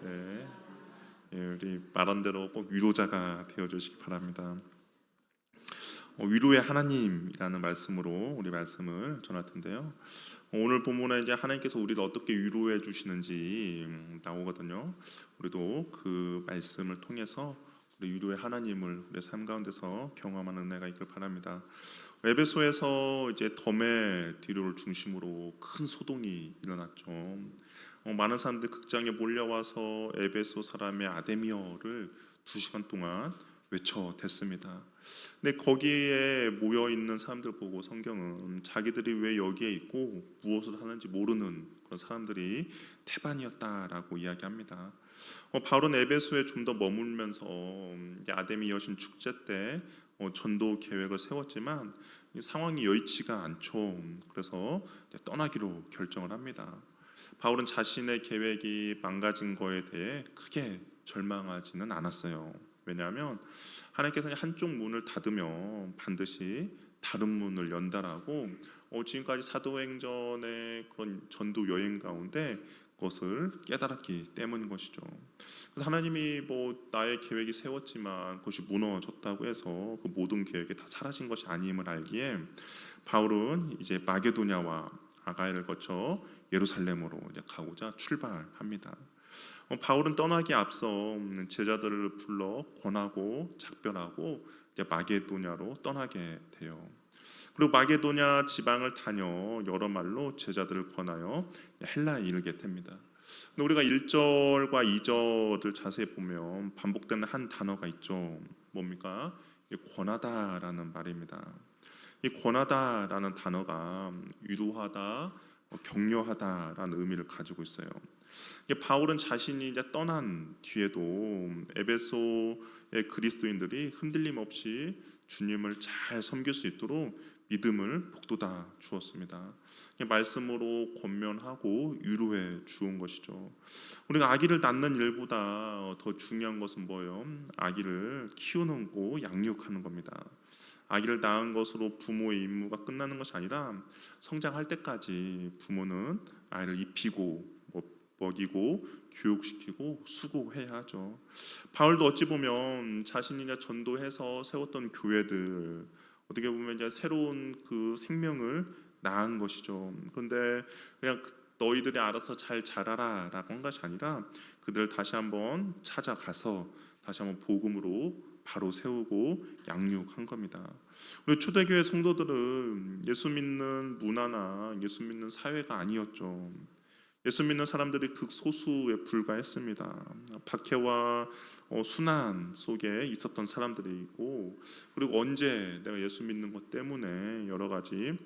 네, 우리 말한 대로 꼭 위로자가 되어 주시기 바랍니다. 위로의 하나님이라는 말씀으로 우리 말씀을 전할 텐데요. 오늘 본문에 이제 하나님께서 우리를 어떻게 위로해 주시는지 나오거든요. 우리도 그 말씀을 통해서 우리 위로의 하나님을 우리 삶 가운데서 경험하는 은혜가 있길 바랍니다. 에베소에서 이제 덤의 뒤로를 중심으로 큰 소동이 일어났죠. 많은 사람들이 극장에 몰려와서 에베소 사람의 아데미어를 2시간 동안 외쳐댔습니다. 근데 거기에 모여 있는 사람들 보고 성경은 자기들이 왜 여기에 있고 무엇을 하는지 모르는 그런 사람들이 태반이었다라고 이야기합니다. 바울은 에베소에 좀 더 머물면서 아데미 여신 축제 때 전도 계획을 세웠지만 상황이 여의치가 않죠. 그래서 떠나기로 결정을 합니다. 바울은 자신의 계획이 망가진 거에 대해 크게 절망하지는 않았어요. 왜냐하면 하나님께서는 한쪽 문을 닫으면 반드시 다른 문을 연다라고 지금까지 사도행전의 그런 전도 여행 가운데 그것을 깨달았기 때문인 것이죠. 그래서 하나님이 나의 계획이 세웠지만 그것이 무너졌다고 해서 그 모든 계획이 다 사라진 것이 아님을 알기에 바울은 이제 마게도냐와 아가야를 거쳐 예루살렘으로 이제 가고자 출발합니다. 바울은 떠나기 앞서 제자들을 불러 권하고 작별하고 이제 마게도냐로 떠나게 돼요. 그리고 마게도냐 지방을 다녀 여러 말로 제자들을 권하여 헬라에 이르게 됩니다. 근데 우리가 1절과 2절을 자세히 보면 반복되는 한 단어가 있죠. 뭡니까? 권하다라는 말입니다. 이 권하다라는 단어가 위로하다, 격려하다라는 의미를 가지고 있어요. 바울은 자신이 이제 떠난 뒤에도 에베소의 그리스도인들이 흔들림 없이 주님을 잘 섬길 수 있도록 믿음을 북돋아 주었습니다. 말씀으로 권면하고 위로해 주은 것이죠. 우리가 아기를 낳는 일보다 더 중요한 것은 뭐예요? 아기를 키우는 거, 양육하는 겁니다. 아기를 낳은 것으로 부모의 임무가 끝나는 것이 아니라 성장할 때까지 부모는 아이를 입히고 먹이고 교육시키고 수고해야 하죠. 바울도 어찌 보면 자신이 전도해서 세웠던 교회들 어떻게 보면 이제 새로운 그 생명을 낳은 것이죠. 그런데 그냥 너희들이 알아서 잘 자라라라고 한 것이 아니라 그들을 다시 한번 찾아가서 다시 한번 복음으로 바로 세우고 양육한 겁니다. 우리 초대교회 성도들은 예수 믿는 문화나 예수 믿는 사회가 아니었죠. 예수 믿는 사람들이 극소수에 불과했습니다. 박해와 순환 속에 있었던 사람들이고, 그리고 언제 내가 예수 믿는 것 때문에 여러 가지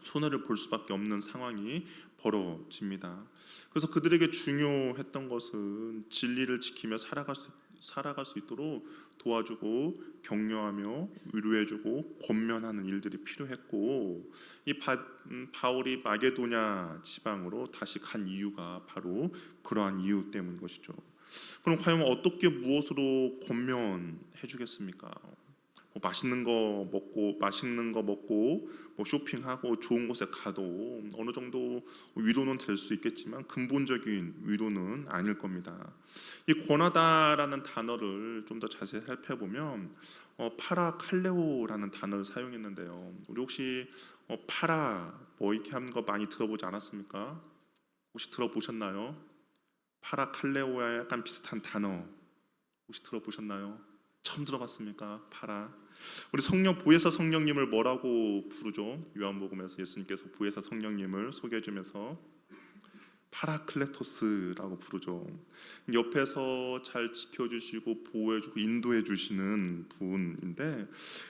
손해를 볼 수밖에 없는 상황이 벌어집니다. 그래서 그들에게 중요했던 것은 진리를 지키며 살아갈 수 있도록 도와주고 격려하며 위로해주고 권면하는 일들이 필요했고, 이 바울이 마게도냐 지방으로 다시 간 이유가 바로 그러한 이유 때문인 것이죠. 그럼 과연 어떻게 무엇으로 권면해 주겠습니까? 맛있는 거 먹고 쇼핑하고 좋은 곳에 가도 어느 정도 위로는 될 수 있겠지만 근본적인 위로는 아닐 겁니다. 이 권하다라는 단어를 좀 더 자세히 살펴보면 파라칼레오라는 단어를 사용했는데요. 우리 혹시 파라 이렇게 하는 거 많이 들어보지 않았습니까? 혹시 들어보셨나요? 파라칼레오와 약간 비슷한 단어 혹시 들어보셨나요? 처음 들어봤습니까? 파라. 우리 보혜사 성령님을 뭐라고 부르죠? 요한복음에서 예수님께서 보혜사 성령님을 소개해주면서 파라클레토스라고 부르죠. 옆에서 잘 지켜주시고 보호해주고 인도해주시는 분인데,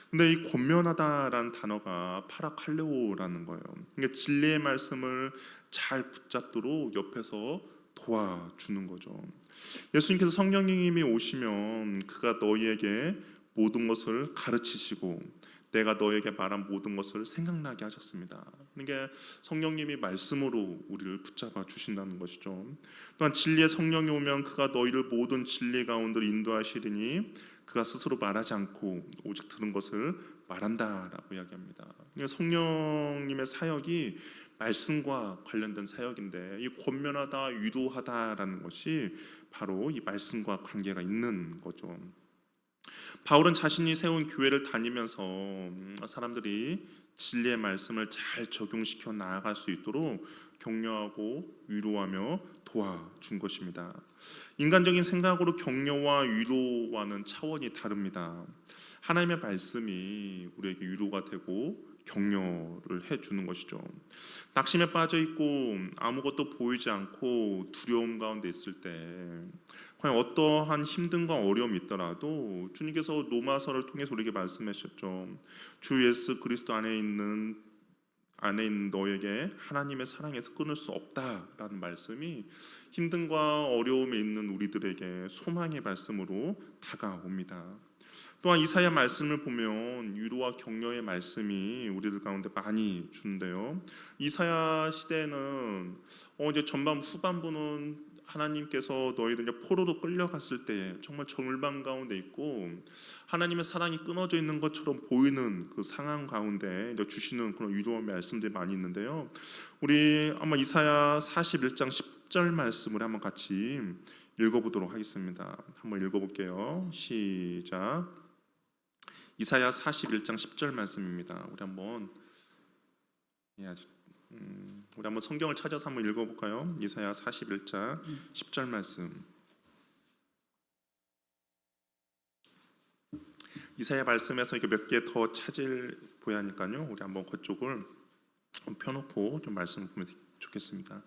근데 이 권면하다라는 단어가 파라칼레오라는 거예요. 그러니까 진리의 말씀을 잘 붙잡도록 옆에서 도와주는 거죠. 예수님께서 성령님이 오시면 그가 너희에게 모든 것을 가르치시고 내가 너에게 말한 모든 것을 생각나게 하셨습니다. 그러니까 성령님이 말씀으로 우리를 붙잡아 주신다는 것이죠. 또한 진리의 성령이 오면 그가 너희를 모든 진리 가운데로 인도하시리니 그가 스스로 말하지 않고 오직 들은 것을 말한다라고 이야기합니다. 그러니까 성령님의 사역이 말씀과 관련된 사역인데, 이 권면하다, 위로하다라는 것이 바로 이 말씀과 관계가 있는 거죠. 바울은 자신이 세운 교회를 다니면서 사람들이 진리의 말씀을 잘 적용시켜 나아갈 수 있도록 격려하고 위로하며 도와준 것입니다. 인간적인 생각으로 격려와 위로와는 차원이 다릅니다. 하나님의 말씀이 우리에게 위로가 되고 격려를 해주는 것이죠. 낙심에 빠져 있고 아무것도 보이지 않고 두려움 가운데 있을 때, 과연 어떠한 힘듦과 어려움이 있더라도 주님께서 로마서를 통해서 우리에게 말씀하셨죠. 주 예수 그리스도 안에 있는 너에게 하나님의 사랑에서 끊을 수 없다라는 말씀이 힘듦과 어려움에 있는 우리들에게 소망의 말씀으로 다가옵니다. 또한 이사야 말씀을 보면 위로와 격려의 말씀이 우리들 가운데 많이 주는데요. 이사야 시대에는 이제 전반 후반부는 하나님께서 너희들 이제 포로로 끌려갔을 때 정말 절망 가운데 있고 하나님의 사랑이 끊어져 있는 것처럼 보이는 그 상황 가운데 이제 주시는 그런 위로의 말씀들이 많이 있는데요. 우리 아마 이사야 41장 10절 말씀을 한번 같이 읽어보도록 하겠습니다. 한번 읽어볼게요. 시작. 이사야 41장 10절 말씀입니다. 우리 한번 성경을 찾아서 한번 읽어볼까요? 이사야 41장 10절 말씀. 이사야 말씀에서 이게 몇 개 더 찾을 보야니까요. 우리 한번 그쪽을 펴놓고 좀 말씀을 보면 좋겠습니다.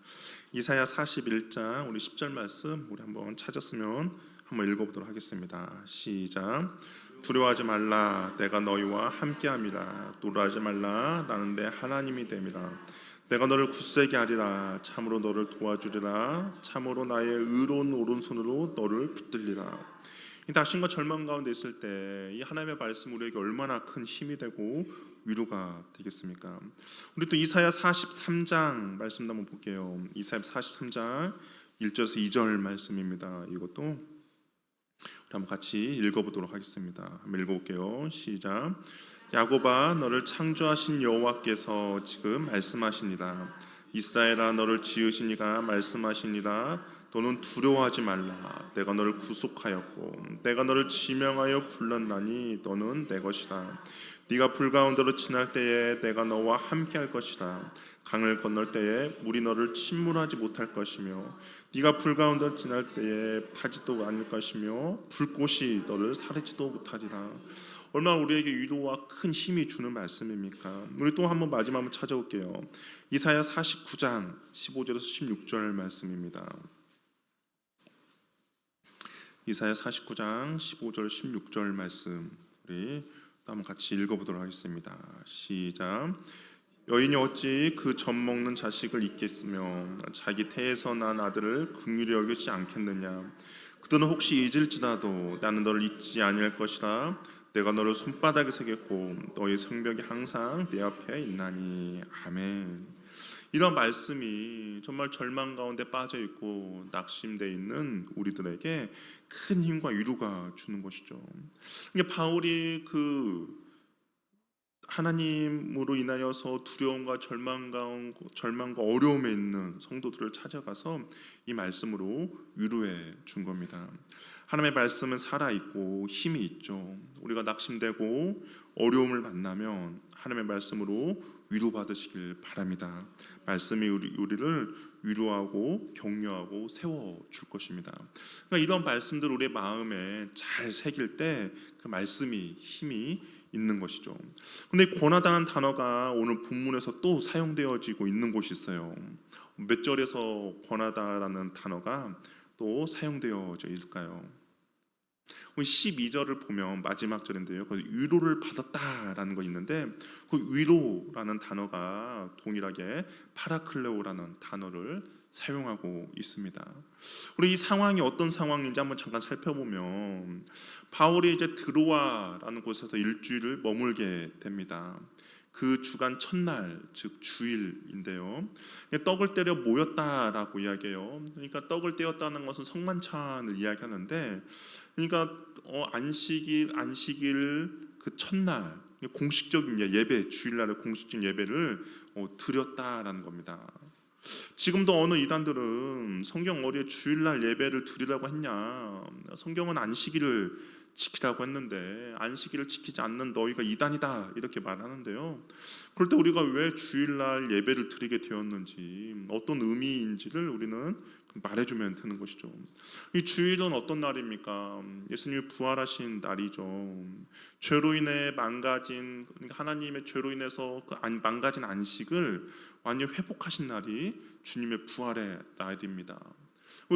이사야 41장 우리 10절 말씀 우리 한번 찾았으면 한번 읽어보도록 하겠습니다. 시작. 두려워하지 말라, 내가 너희와 함께함이라. 놀라지 말라, 나는 내 하나님이 됨이라. 내가 너를 굳세게 하리라. 참으로 너를 도와주리라. 참으로 나의 의로운 오른손으로 너를 붙들리라. 이 낙심과 절망 가운데 있을 때 이 하나님의 말씀 우리에게 얼마나 큰 힘이 되고 위로가 되겠습니까? 우리 또 이사야 43장 말씀도 한번 볼게요. 이사야 43장 1절에서 2절 말씀입니다. 이것도 우리 한번 같이 읽어보도록 하겠습니다. 한번 읽어볼게요. 시작. 야곱아, 너를 창조하신 여호와께서 지금 말씀하시니라. 이스라엘아, 너를 지으신 이가 말씀하시니라. 너는 두려워하지 말라. 내가 너를 구속하였고 내가 너를 지명하여 불렀나니 너는 내 것이다. 네가 불 가운데로 지날 때에 내가 너와 함께할 것이다. 강을 건널 때에 물이 너를 침몰하지 못할 것이며 네가 불 가운데로 지날 때에 타지도 않을 것이며 불꽃이 너를 사르지도 못하리라. 얼마나 우리에게 위로와 큰 힘이 주는 말씀입니까? 우리 또 한번 마지막 한번 찾아올게요. 이사야 49장 15절에서 16절 말씀입니다. 이사야 49장 15절 16절 말씀 우리 또 한번 같이 읽어보도록 하겠습니다. 시작. 여인이 어찌 그 젖 먹는 자식을 잊겠으며 자기 태에서 난 아들을 긍휼히 여기지 않겠느냐. 그들은 혹시 잊을지라도 나는 너를 잊지 아니할 것이라. 내가 너를 손바닥에 새겼고 너의 성벽이 항상 내 앞에 있나니. 아멘. 이런 말씀이 정말 절망 가운데 빠져 있고 낙심되어 있는 우리들에게 큰 힘과 위로가 주는 것이죠. 그러니까 바울이 그 하나님으로 인하여서 두려움과 절망과 어려움에 있는 성도들을 찾아가서 이 말씀으로 위로해 준 겁니다. 하나님의 말씀은 살아있고 힘이 있죠. 우리가 낙심되고 어려움을 만나면 하나님의 말씀으로 위로받으시길 바랍니다. 말씀이 우리를 위로하고 격려하고 세워줄 것입니다. 그러니까 이런 말씀들 우리의 마음에 잘 새길 때 그 말씀이 힘이 있는 것이죠. 근데 권하다는 단어가 오늘 본문에서 또 사용되어지고 있는 곳이 있어요. 몇 절에서 권하다라는 단어가 또 사용되어져 있을까요? 12절을 보면 마지막 절인데요. 위로를 받았다라는 거 있는데 그 위로라는 단어가 동일하게 파라클레오라는 단어를 사용하고 있습니다. 우리 이 상황이 어떤 상황인지 한번 잠깐 살펴보면 바울이 이제 드로아라는 곳에서 일주일을 머물게 됩니다. 그 주간 첫날 즉 주일인데요. 떡을 때려 모였다라고 이야기해요. 그러니까 떡을 떼었다는 것은 성만찬을 이야기하는데, 그러니까 안식일 그 첫날 공식적인 예배, 주일날의 공식적인 예배를 드렸다라는 겁니다. 지금도 어느 이단들은 성경 어디에 주일날 예배를 드리라고 했냐, 성경은 안식일을 지키라고 했는데 안식일을 지키지 않는 너희가 이단이다 이렇게 말하는데요. 그럴 때 우리가 왜 주일날 예배를 드리게 되었는지, 어떤 의미인지를 우리는 말해주면 되는 것이죠. 이 주일은 어떤 날입니까? 예수님이 부활하신 날이죠. 죄로 인해 망가진, 그러니까 하나님의 죄로 인해서 망가진 안식을 완전히 회복하신 날이 주님의 부활의 날입니다.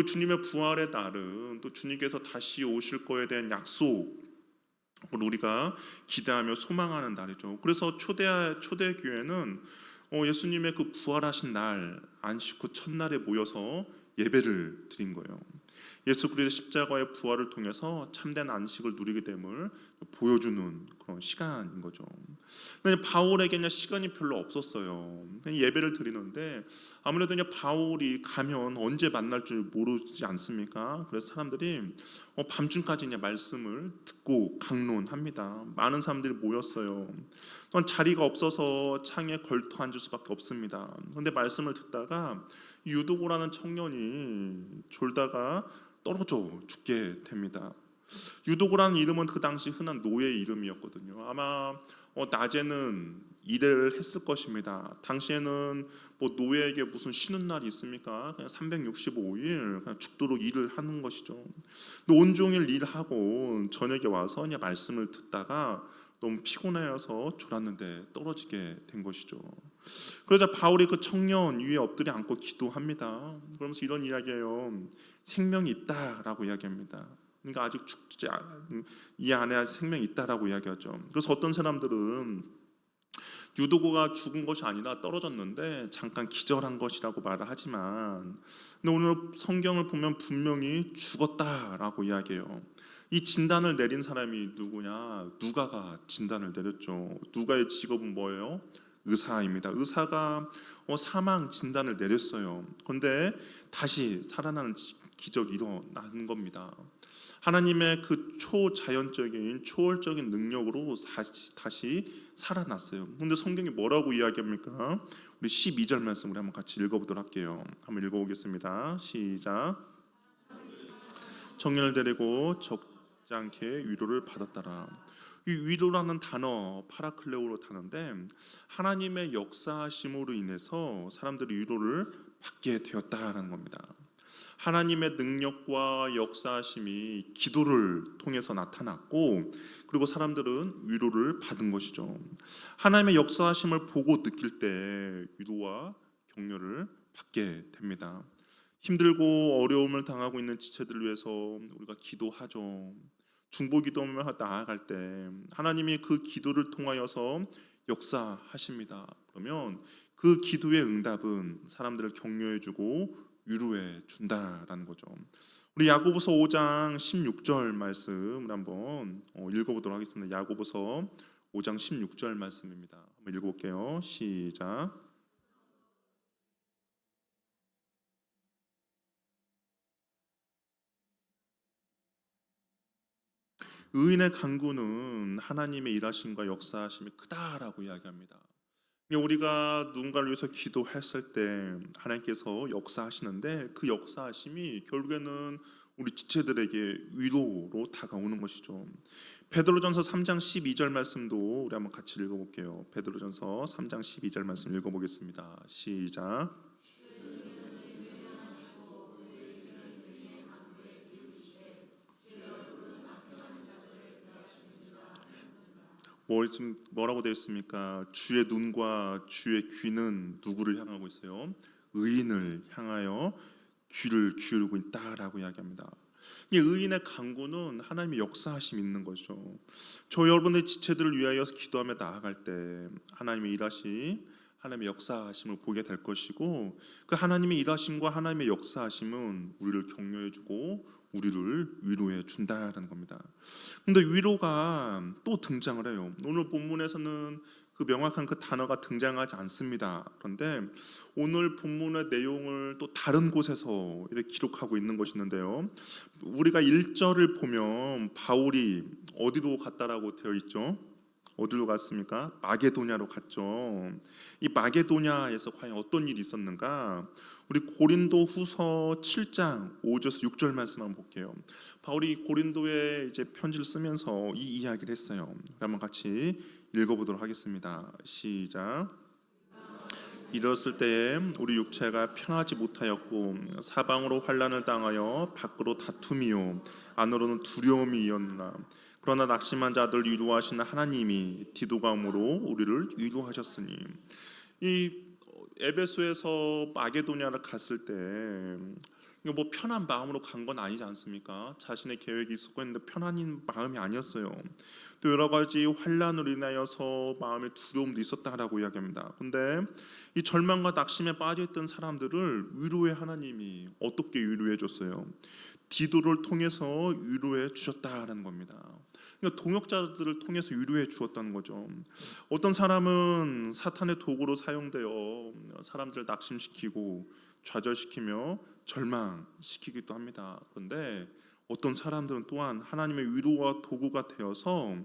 주님의 부활의 날은 또 주님께서 다시 오실 거에 대한 약속을 우리가 기대하며 소망하는 날이죠. 그래서 초대교회는 예수님의 그 부활하신 날 안식 후 첫날에 모여서 예배를 드린 거예요. 예수 그리스도의 십자가의 부활을 통해서 참된 안식을 누리게 됨을 보여주는 그런 시간인 거죠. 근데 바울에게는 시간이 별로 없었어요. 예배를 드리는데 아무래도 이제 바울이 가면 언제 만날 줄 모르지 않습니까? 그래서 사람들이 밤중까지 이제 말씀을 듣고 강론합니다. 많은 사람들이 모였어요. 또한 자리가 없어서 창에 걸터 앉을 수밖에 없습니다. 그런데 말씀을 듣다가 유도고라는 청년이 졸다가 떨어져 죽게 됩니다. 유도고라는 이름은 그 당시 흔한 노예의 이름이었거든요. 아마 낮에는 일을 했을 것입니다. 당시에는 뭐 노예에게 무슨 쉬는 날이 있습니까? 그냥 365일 그냥 죽도록 일을 하는 것이죠. 근데 온종일 일하고 저녁에 와서 그냥 말씀을 듣다가 너무 피곤해서 졸았는데 떨어지게 된 것이죠. 그러자 바울이 그 청년 위에 엎드려 앉고 기도합니다. 그러면서 이런 이야기예요. 생명이 있다라고 이야기합니다. 그러니까 아직 죽지 이 안에 생명이 있다라고 이야기하죠. 그래서 어떤 사람들은 유도고가 죽은 것이 아니라 떨어졌는데 잠깐 기절한 것이라고 말을 하지만, 근데 오늘 성경을 보면 분명히 죽었다라고 이야기해요. 이 진단을 내린 사람이 누구냐? 누가가 진단을 내렸죠. 누가의 직업은 뭐예요? 의사입니다. 의사가 사망 진단을 내렸어요. 그런데 다시 살아나는 기적이 일어나는 겁니다. 하나님의 그 초자연적인 초월적인 능력으로 다시 살아났어요. 그런데 성경이 뭐라고 이야기합니까? 우리 12절 말씀 우리 한번 같이 읽어보도록 할게요. 한번 읽어보겠습니다. 시작. 청년을 데리고 적지 않게 위로를 받았더라. 이 위로라는 단어 파라클레오로 단어인데 하나님의 역사하심으로 인해서 사람들이 위로를 받게 되었다는 겁니다. 하나님의 능력과 역사하심이 기도를 통해서 나타났고, 그리고 사람들은 위로를 받은 것이죠. 하나님의 역사하심을 보고 느낄 때 위로와 격려를 받게 됩니다. 힘들고 어려움을 당하고 있는 지체들을 위해서 우리가 기도하죠. 중보기도하며 나아갈 때 하나님이 그 기도를 통하여서 역사하십니다. 그러면 그 기도의 응답은 사람들을 격려해주고 위로해 준다라는 거죠. 우리 야고보서 5장 16절 말씀을 한번 읽어보도록 하겠습니다. 야고보서 5장 16절 말씀입니다. 한번 읽어볼게요. 시작. 의인의 간구는 하나님의 일하심과 역사하심이 크다라고 이야기합니다. 우리가 누군가를 위해서 기도했을 때 하나님께서 역사하시는데 그 역사하심이 결국에는 우리 지체들에게 위로로 다가오는 것이죠. 베드로전서 3장 12절 말씀도 우리 한번 같이 읽어볼게요. 베드로전서 3장 12절 말씀 읽어보겠습니다. 시작. 뭐라고 되어 있습니까? 주의 눈과 주의 귀는 누구를 향하고 있어요? 의인을 향하여 귀를 기울이고 있다라고 이야기합니다. 이 의인의 간구는 하나님의 역사하심이 있는 거죠. 저 여러분의 지체들을 위하여 기도하며 나아갈 때 하나님의 일하심, 하나님의 역사하심을 보게 될 것이고, 그 하나님의 일하심과 하나님의 역사하심은 우리를 격려해주고 우리를 위로해 준다라는 겁니다. 근데 위로가 또 등장을 해요. 오늘 본문에서는 그 명확한 그 단어가 등장하지 않습니다. 그런데 오늘 본문의 내용을 또 다른 곳에서 이렇게 기록하고 있는 것이 있는데요. 우리가 1절을 보면 바울이 어디로 갔다라고 되어 있죠? 어디로 갔습니까? 마게도냐로 갔죠. 이 마게도냐에서 과연 어떤 일이 있었는가? 우리 고린도 후서 7장 5절에서 6절 말씀 한번 볼게요. 바울이 고린도에 이제 편지를 쓰면서 이 이야기를 했어요. 한번 같이 읽어보도록 하겠습니다. 시작. 이랬을 때에 우리 육체가 편하지 못하였고 사방으로 환난을 당하여 밖으로 다툼이요 안으로는 두려움이었나. 그러나 낙심한 자들 위로하시는 하나님이 디도감으로 우리를 위로하셨으니. 이 에베소에서 마게도냐를 갔을 때 뭐 편한 마음으로 간 건 아니지 않습니까? 자신의 계획이 있었고 했는데 편한 마음이 아니었어요. 또 여러 가지 환난으로 인하여서 마음의 두려움도 있었다라고 이야기합니다. 근데 이 절망과 낙심에 빠져있던 사람들을 위로의 하나님이 어떻게 위로해 줬어요? 디도를 통해서 위로해 주셨다라는 겁니다. 그러니까 동역자들을 통해서 위로해 주었다는 거죠. 어떤 사람은 사탄의 도구로 사용되어 사람들을 낙심시키고 좌절시키며 절망시키기도 합니다. 그런데 어떤 사람들은 또한 하나님의 위로와 도구가 되어서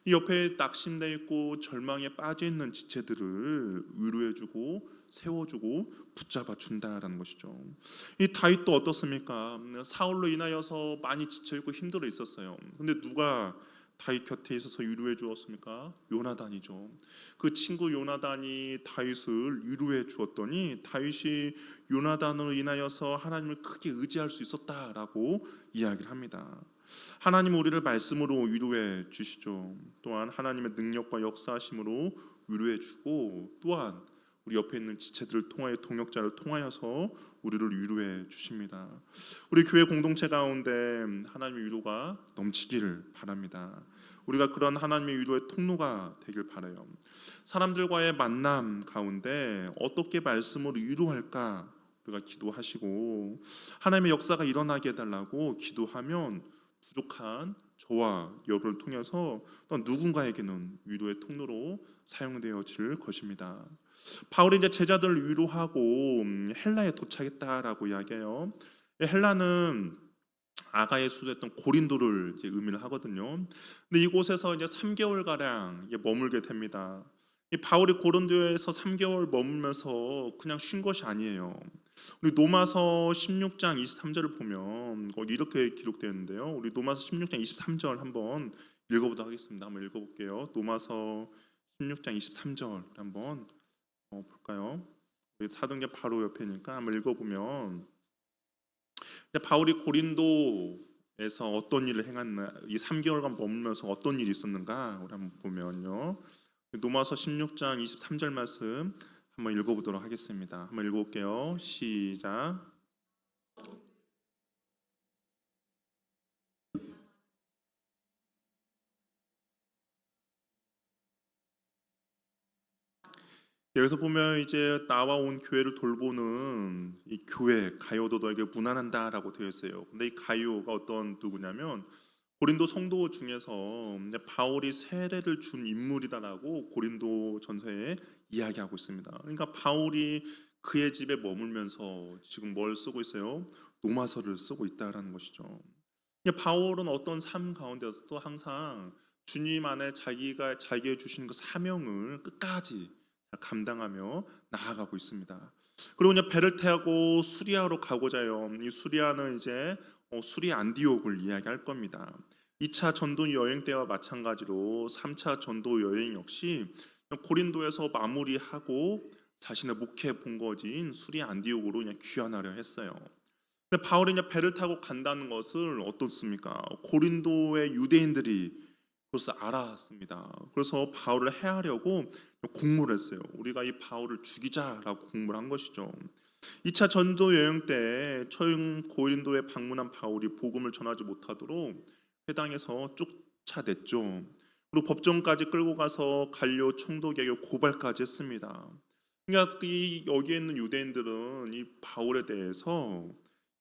이 옆에 낙심되어 있고 절망에 빠져 있는 지체들을 위로해주고 세워주고 붙잡아 준다라는 것이죠. 이 다윗도 어떻습니까? 사울로 인하여서 많이 지쳐 있고 힘들어 있었어요. 근데 누가 다윗 곁에 있어서 위로해 주었습니까? 요나단이죠. 그 친구 요나단이 다윗을 위로해 주었더니 다윗이 요나단으로 인하여서 하나님을 크게 의지할 수 있었다라고 이야기를 합니다. 하나님은 우리를 말씀으로 위로해 주시죠. 또한 하나님의 능력과 역사하심으로 위로해 주고 또한 우리 옆에 있는 지체들을 통하여 동역자를 통하여서 우리를 위로해 주십니다. 우리 교회 공동체 가운데 하나님의 위로가 넘치기를 바랍니다. 우리가 그런 하나님의 위로의 통로가 되길 바라요. 사람들과의 만남 가운데 어떻게 말씀으로 위로할까 우리가 기도하시고 하나님의 역사가 일어나게 해달라고 기도하면 부족한 저와 여러분을 통해서 또 누군가에게는 위로의 통로로 사용되어질 것입니다. 바울이 이제 제자들을 위로하고 헬라에 도착했다라고 이야기해요. 헬라는 아가에 수도했던 고린도를 이제 의미를 하거든요. 근데 이곳에서 이제 3개월 가량 머물게 됩니다. 이 바울이 고린도에서 3개월 머물면서 그냥 쉰 것이 아니에요. 우리 로마서 16장 23절을 보면 거기 이렇게 기록되어 있는데요. 우리 로마서 16장 23절 한번 읽어보도록 하겠습니다. 한번 읽어볼게요. 로마서 16장 23절 한번 볼까요? 우리 사도행전 바로 옆에니까 한번 읽어보면 바울이 고린도에서 어떤 일을 행했나, 이 3개월간 머물면서 어떤 일이 있었는가 우리 한번 보면요. 로마서 16장 23절 말씀 한번 읽어보도록 하겠습니다. 한번 읽어볼게요. 시작. 여기서 보면 이제 나와 온 교회를 돌보는 이 교회 가요도 너에게 무난한다라고 되어 있어요. 근데 이 가요가 어떤 누구냐면 고린도 성도 중에서 바울이 세례를 준 인물이다라고 고린도 전서에 이야기하고 있습니다. 그러니까 바울이 그의 집에 머물면서 지금 뭘 쓰고 있어요? 로마서를 쓰고 있다라는 것이죠. 바울은 어떤 삶 가운데서도 항상 주님 안에 자기에게 주신 그 사명을 끝까지 감당하며 나아가고 있습니다. 그리고 이제 배를 타고 수리아로 가고자 해요. 이 수리아는 이제 수리 안디옥을 이야기할 겁니다. 2차 전도 여행 때와 마찬가지로 3차 전도 여행 역시 고린도에서 마무리하고 자신의 목회 본거지인 수리 안디옥으로 그냥 귀환하려 했어요. 근데 바울이 이제 배를 타고 간다는 것을 어떻습니까? 고린도의 유대인들이 그것을 알았습니다. 그래서 바울을 해하려고 공모를 했어요. 우리가 이 바울을 죽이자라고 공모를 한 것이죠. 2차 전도 여행 때 처음 고린도에 방문한 바울이 복음을 전하지 못하도록 회당에서 쫓아냈죠. 그리고 법정까지 끌고 가서 갈려 총독에게 고발까지 했습니다. 그러니까 여기에 있는 유대인들은 이 바울에 대해서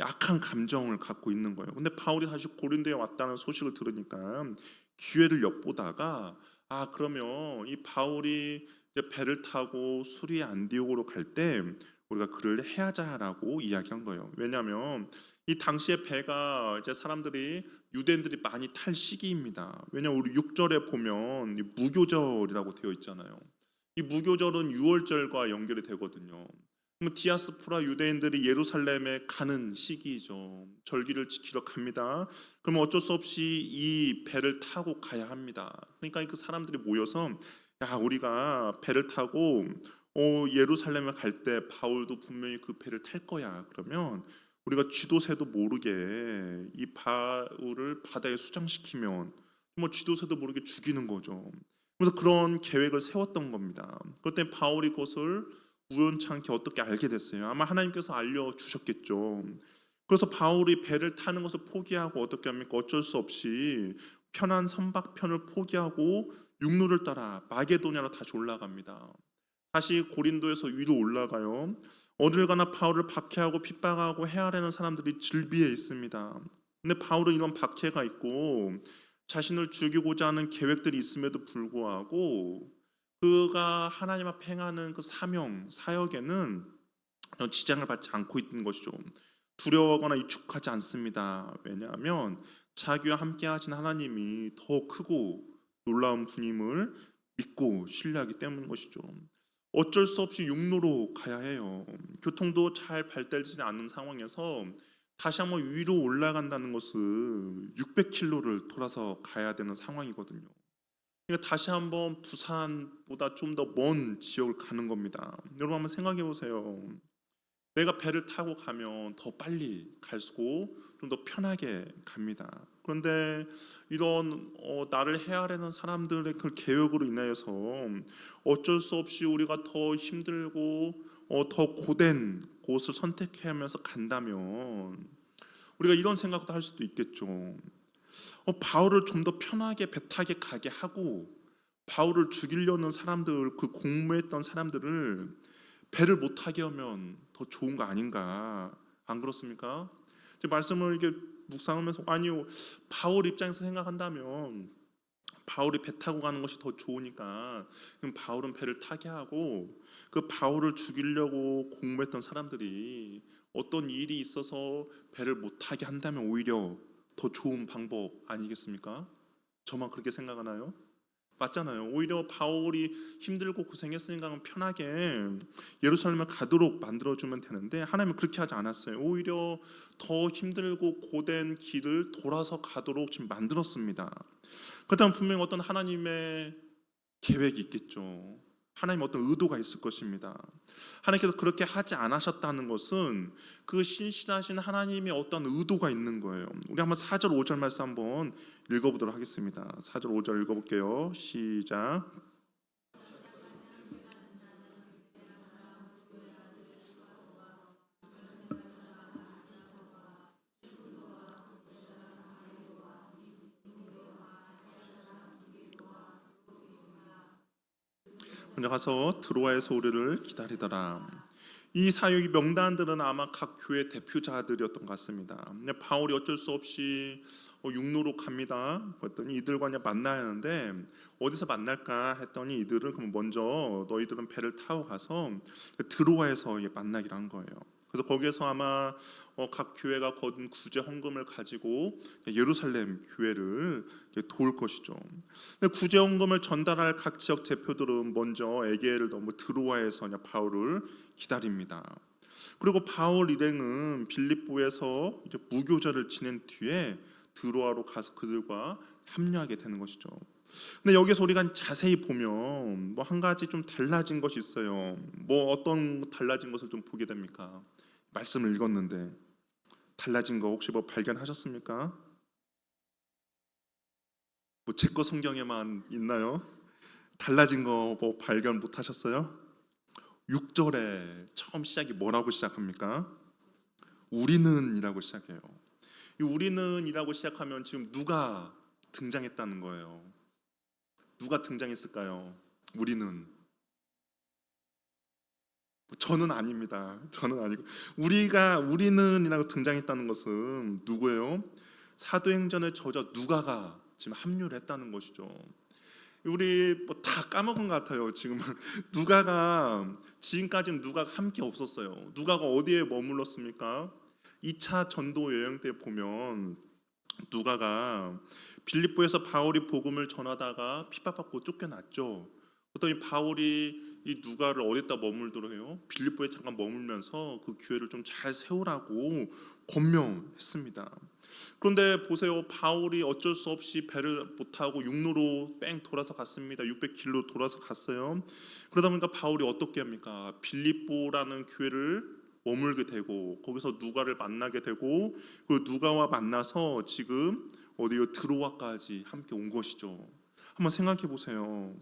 약한 감정을 갖고 있는 거예요. 근데 바울이 다시 고린도에 왔다는 소식을 들으니까 기회를 엿보다가 그러면 이 바울이 이제 배를 타고 수리 안디옥으로 갈 때 우리가 그를 해하자라고 이야기한 거예요. 왜냐하면 이 당시에 배가 이제 사람들이 유대인들이 많이 탈 시기입니다. 왜냐하면 우리 6절에 보면 이 무교절이라고 되어 있잖아요. 이 무교절은 유월절과 연결이 되거든요. 그럼 디아스포라 유대인들이 예루살렘에 가는 시기이죠. 절기를 지키러 갑니다. 그러면 어쩔 수 없이 이 배를 타고 가야 합니다. 그러니까 그 사람들이 모여서 야, 우리가 배를 타고 예루살렘에 갈 때 바울도 분명히 그 배를 탈 거야. 그러면 우리가 쥐도 새도 모르게 이 바울을 바다에 수장시키면 뭐 쥐도 새도 모르게 죽이는 거죠. 그래서 그런 계획을 세웠던 겁니다. 그때 바울이 그것을 우연찮게 어떻게 알게 됐어요? 아마 하나님께서 알려주셨겠죠. 그래서 바울이 배를 타는 것을 포기하고 어떻게 합니까? 어쩔 수 없이 편한 선박편을 포기하고 육로를 따라 마게도냐로 다시 올라갑니다. 다시 고린도에서 위로 올라가요. 어딜 가나 바울을 박해하고 핍박하고 해하려는 사람들이 질비해 있습니다. 근데 바울은 이런 박해가 있고 자신을 죽이고자 하는 계획들이 있음에도 불구하고 그가 하나님 앞에 행하는 그 사명, 사역에는 지장을 받지 않고 있는 것이죠. 두려워하거나 위축하지 않습니다. 왜냐하면 자기와 함께 하신 하나님이 더 크고 놀라운 분임을 믿고 신뢰하기 때문인 것이죠. 어쩔 수 없이 육로로 가야 해요. 교통도 잘 발달되지 않는 상황에서 다시 한번 위로 올라간다는 것은 600km를 돌아서 가야 되는 상황이거든요. 그러니까 다시 한번 부산보다 좀 더 먼 지역을 가는 겁니다. 여러분 한번 생각해 보세요. 내가 배를 타고 가면 더 빨리 갈수고 좀 더 편하게 갑니다. 그런데 이런 나를 해하려는 사람들의 그 계획으로 인하여서 어쩔 수 없이 우리가 더 힘들고 더 고된 곳을 선택하면서 간다면 우리가 이런 생각도 할 수도 있겠죠. 바울을 좀 더 편하게 배 타게 가게 하고 바울을 죽이려는 사람들, 그 공모했던 사람들을 배를 못 타게 하면 더 좋은 거 아닌가? 안 그렇습니까? 제 말씀을 이렇게 묵상하면서 아니요, 바울 입장에서 생각한다면 바울이 배 타고 가는 것이 더 좋으니까 그럼 바울은 배를 타게 하고 그 바울을 죽이려고 공모했던 사람들이 어떤 일이 있어서 배를 못 타게 한다면 오히려 더 좋은 방법 아니겠습니까? 저만 그렇게 생각하나요? 맞잖아요. 오히려 바울이 힘들고 고생했으니까 편하게 예루살렘을 가도록 만들어주면 되는데 하나님은 그렇게 하지 않았어요. 오히려 더 힘들고 고된 길을 돌아서 가도록 지금 만들었습니다. 그렇다면 분명히 어떤 하나님의 계획이 있겠죠. 하나님 어떤 의도가 있을 것입니다. 하나님께서 그렇게 하지 않으셨다는 것은 그 신실하신 하나님의 어떤 의도가 있는 거예요. 우리 한번 4절 5절 말씀 한번 읽어보도록 하겠습니다. 4절 5절 읽어볼게요. 시작. 먼저 가서 드로아에서 우리를 기다리더라. 이 사역의 명단들은 아마 각 교회 대표자들이었던 것 같습니다. 근데 바울이 어쩔 수 없이 육로로 갑니다. 그랬더니 이들과 이제 만나야 하는데 어디서 만날까 했더니 이들은 그럼 먼저 너희들은 배를 타고 가서 드로아에서 만나기로 한 거예요. 그래서 거기에서 아마 각 교회가 거둔 구제 헌금을 가지고 예루살렘 교회를 도울 것이죠. 근데 구제 헌금을 전달할 각 지역 대표들은 먼저 에게를 넘어 드로아에서 바울을 기다립니다. 그리고 바울 일행은 빌립보에서 이제 무교절을 지낸 뒤에 드로아로 가서 그들과 합류하게 되는 것이죠. 근데 여기서 우리가 자세히 보면 뭐 한 가지 좀 달라진 것이 있어요. 뭐 어떤 달라진 것을 좀 보게 됩니까? 말씀을 읽었는데 달라진 거 혹시 뭐 발견하셨습니까? 뭐 제 거 성경에만 있나요? 달라진 거 뭐 발견 못 하셨어요? 6절에 처음 시작이 뭐라고 시작합니까? 우리는이라고 시작해요. 이 우리는이라고 시작하면 지금 누가 등장했다는 거예요. 누가 등장했을까요? 우리는. 저는 아닙니다. 저는 아니고 우리는이라고 등장했다는 것은 누구예요? 사도행전의 저자 누가가 지금 합류를 했다는 것이죠. 우리 뭐 다 까먹은 것 같아요. 지금 누가가 지금까지는 누가가 함께 없었어요. 누가가 어디에 머물렀습니까? 2차 전도 여행 때 보면 누가가 빌립보에서 바울이 복음을 전하다가 핍박받고 쫓겨났죠. 그랬더니 바울이 이 누가를 어디다 머물도록 해요? 빌립보에 잠깐 머물면서 그 교회를 좀 잘 세우라고 권면했습니다. 그런데 보세요. 바울이 어쩔 수 없이 배를 못 타고 육로로 뺑 돌아서 갔습니다. 600km 돌아서 갔어요. 그러다 보니까 바울이 어떻게 합니까? 빌립보라는 교회를 머물게 되고 거기서 누가를 만나게 되고 그 누가와 만나서 지금 어디요? 드로아까지 함께 온 것이죠. 한번 생각해 보세요.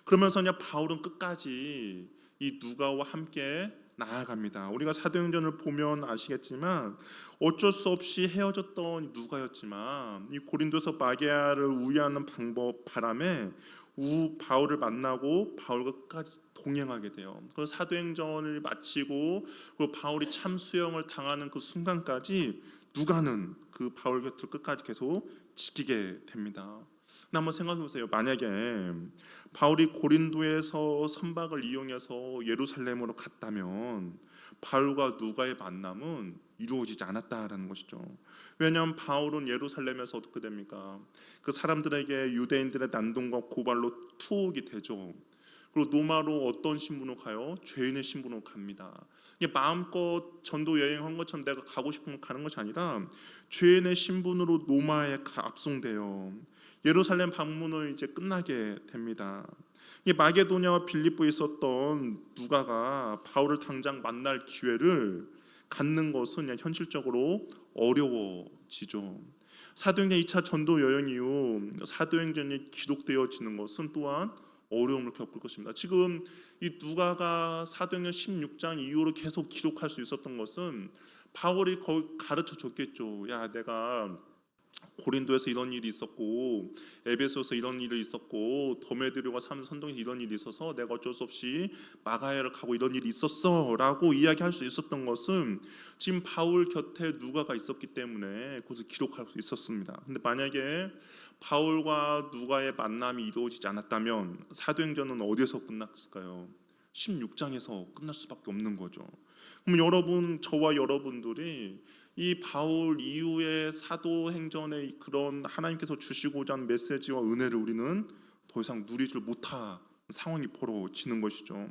그러면서 그냥 바울은 끝까지 이 누가와 함께 나아갑니다. 우리가 사도행전을 보면 아시겠지만 어쩔 수 없이 헤어졌던 누가였지만 이 고린도서 마게아를 우회하는 방법 바람에 바울을 만나고 바울과 끝까지 동행하게 돼요. 그 사도행전을 마치고 그 바울이 참수형을 당하는 그 순간까지 누가는 그 바울 곁을 끝까지 계속 지키게 됩니다. 한번 생각해 보세요. 만약에 바울이 고린도에서 선박을 이용해서 예루살렘으로 갔다면 바울과 누가의 만남은 이루어지지 않았다라는 것이죠. 왜냐하면 바울은 예루살렘에서 어떻게 됩니까? 그 사람들에게 유대인들의 난동과 고발로 투옥이 되죠. 그리고 로마로 어떤 신분으로 가요? 죄인의 신분으로 갑니다. 이게 마음껏 전도 여행한 것처럼 내가 가고 싶으면 가는 것이 아니라 죄인의 신분으로 로마에 압송돼요. 예루살렘 방문을 이제 끝나게 됩니다. 이 마게도냐와 빌립보에 있었던 누가가 바울을 당장 만날 기회를 갖는 것은 그냥 현실적으로 어려워지죠. 사도행전 2차 전도 여행 이후 사도행전이 기록되어지는 것은 또한 어려움을 겪을 것입니다. 지금 이 누가가 사도행전 16장 이후로 계속 기록할 수 있었던 것은 바울이 거기 가르쳐 줬겠죠. 야, 내가 고린도에서 이런 일이 있었고 에베소에서 이런 일이 있었고 더메드리오가 사는 선동에서 이런 일이 있어서 내가 어쩔 수 없이 마가야를 가고 이런 일이 있었어라고 이야기할 수 있었던 것은 지금 바울 곁에 누가가 있었기 때문에 그것을 기록할 수 있었습니다. 근데 만약에 바울과 누가의 만남이 이루어지지 않았다면 사도행전은 어디에서 끝났을까요? 16장에서 끝날 수밖에 없는 거죠. 그럼 여러분, 저와 여러분들이 이 바울 이후의 사도행전의 그런 하나님께서 주시고자 하는 메시지와 은혜를 우리는 더 이상 누리지 못한 상황이 벌어지는 것이죠.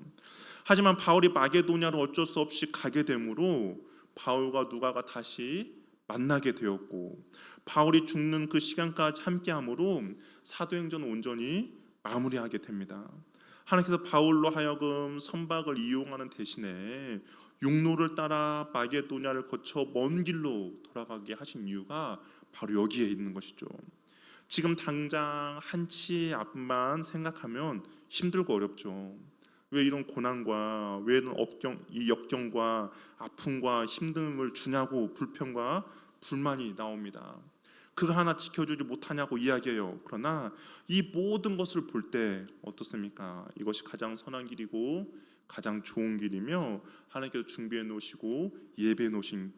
하지만 바울이 마게도냐로 어쩔 수 없이 가게 되므로 바울과 누가가 다시 만나게 되었고 바울이 죽는 그 시간까지 함께함으로 사도행전은 온전히 마무리하게 됩니다. 하나님께서 바울로 하여금 선박을 이용하는 대신에 육로를 따라 마게도냐를 거쳐 먼 길로 돌아가게 하신 이유가 바로 여기에 있는 것이죠. 지금 당장 한치 앞만 생각하면 힘들고 어렵죠. 왜 이런 고난과 왜 이런 이 역경과 아픔과 힘듦을 주냐고 불평과 불만이 나옵니다. 그거 하나 지켜주지 못하냐고 이야기해요. 그러나 이 모든 것을 볼 때 어떻습니까? 이것이 가장 선한 길이고 가장 좋은 길이며 하나님께서 준비해 놓으시고 예배해 놓으신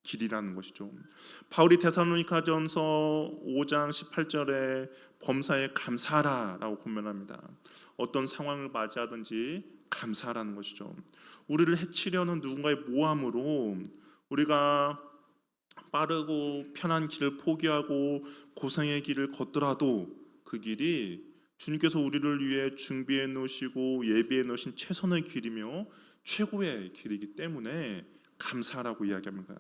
길이라는 것이죠. 바울이 데살로니가전서 5장 18절에 범사에 감사하라라고 권면합니다. 어떤 상황을 맞이하든지 감사하라는 것이죠. 우리를 해치려는 누군가의 모함으로 우리가 빠르고 편한 길을 포기하고 고생의 길을 걷더라도 그 길이 주님께서 우리를 위해 준비해 놓으시고 예비해 놓으신 최선의 길이며 최고의 길이기 때문에 감사라고 이야기합니다.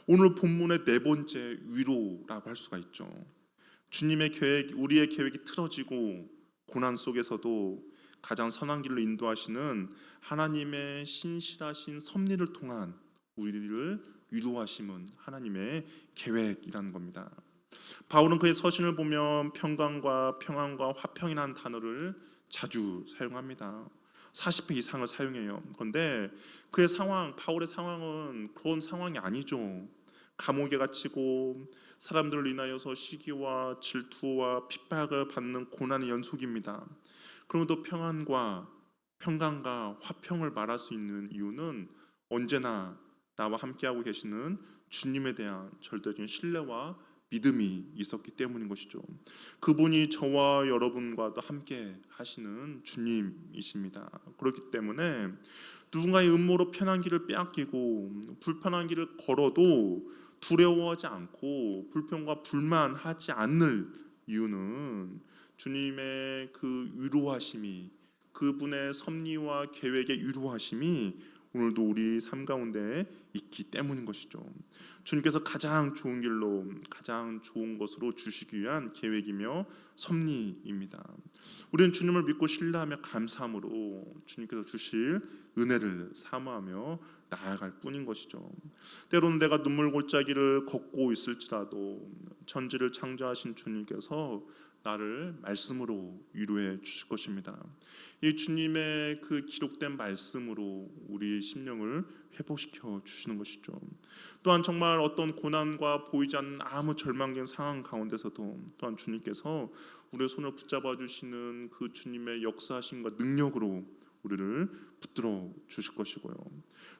오늘 본문의 네 번째 위로라고 할 수가 있죠. 주님의 계획, 우리의 계획이 틀어지고 고난 속에서도 가장 선한 길로 인도하시는 하나님의 신실하신 섭리를 통한 우리를 위로하심은 하나님의 계획이라는 겁니다. 바울은 그의 서신을 보면 평강과 평안과 화평이라는 단어를 자주 사용합니다. 40회 이상을 사용해요. 그런데 그의 상황, 바울의 상황은 그런 상황이 아니죠. 감옥에 갇히고 사람들을 인하여서 시기와 질투와 핍박을 받는 고난의 연속입니다. 그럼에도 평안과 평강과 화평을 말할 수 있는 이유는 언제나 나와 함께하고 계시는 주님에 대한 절대적인 신뢰와 믿음이 있었기 때문인 것이죠. 그분이 저와 여러분과도 함께 하시는 주님이십니다. 그렇기 때문에 누군가의 음모로 편한 길을 빼앗기고 불편한 길을 걸어도 두려워하지 않고 불평과 불만하지 않을 이유는 주님의 그 위로하심이, 그분의 섭리와 계획의 위로하심이 오늘도 우리 삶 가운데 있기 때문인 것이죠. 주님께서 가장 좋은 길로, 가장 좋은 것으로 주시기 위한 계획이며 섭리입니다. 우리는 주님을 믿고 신뢰하며 감사함으로 주님께서 주실 은혜를 사모하며 나아갈 뿐인 것이죠. 때로는 내가 눈물 골짜기를 걷고 있을지라도 천지를 창조하신 주님께서 나를 말씀으로 위로해 주실 것입니다. 이 주님의 그 기록된 말씀으로 우리 심령을 회복시켜 주시는 것이죠. 또한 정말 어떤 고난과 보이지 않는 아무 절망적인 상황 가운데서도 또한 주님께서 우리의 손을 붙잡아 주시는 그 주님의 역사하심과 능력으로 우리를 붙들어 주실 것이고요.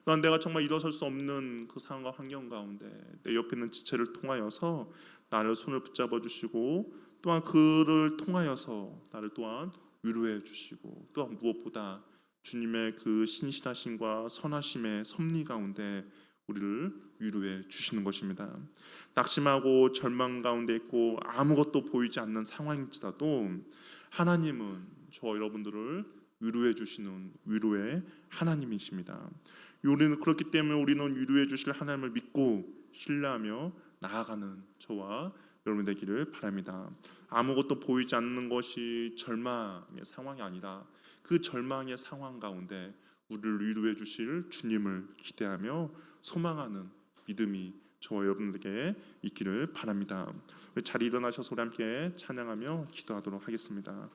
또한 내가 정말 일어설 수 없는 그 상황과 환경 가운데 내 옆에 있는 지체를 통하여서 나를 손을 붙잡아 주시고 또한 그를 통하여서 나를 또한 위로해 주시고 또한 무엇보다 주님의 그 신실하심과 선하심의 섭리 가운데 우리를 위로해 주시는 것입니다. 낙심하고 절망 가운데 있고 아무것도 보이지 않는 상황일지라도 하나님은 저와 여러분들을 위로해 주시는 위로의 하나님이십니다. 우리는 그렇기 때문에 우리는 위로해 주실 하나님을 믿고 신뢰하며 나아가는 저와 여러분 되기를 바랍니다. 아무것도 보이지 않는 것이 절망의 상황이 아니라 그 절망의 상황 가운데 우리를 위로해 주실 주님을 기대하며 소망하는 믿음이 저와 여러분들에게 있기를 바랍니다. 자리 일어나셔서 우리 함께 찬양하며 기도하도록 하겠습니다.